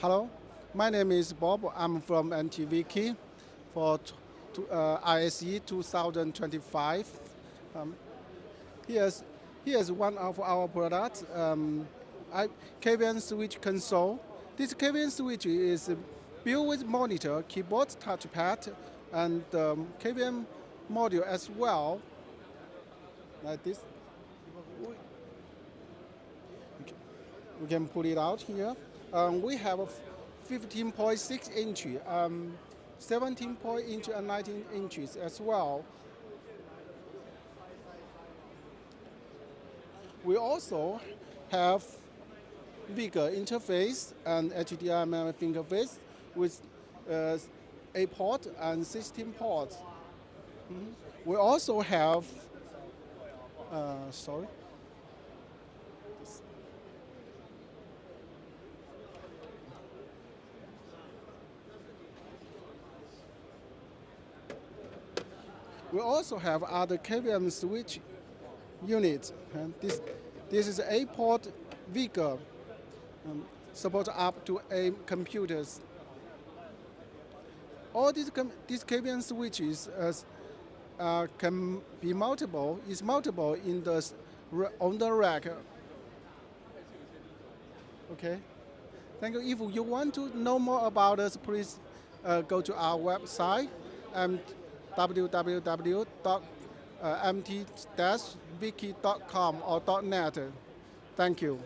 Hello, my name is Bob. I'm from MT-VIKI for ISE 2025. Um, here's, here's one of our products, KVM switch console. This KVM switch is built with monitor, keyboard, touchpad, and KVM module as well, like this. We can pull it out here. We have a 15.6 inch, 17 inch and 19 inches as well. We also have bigger interface and HDMI interface with 8 port and 16 ports. We also have, sorry. We also have other KVM switch units. And this is 8-port VIKI, support up to 8 computers. All these KVM switches can be multiple in on the rack. Okay. Thank you. If you want to know more about us, please go to our website www.mt-viki.com or .net. Thank you.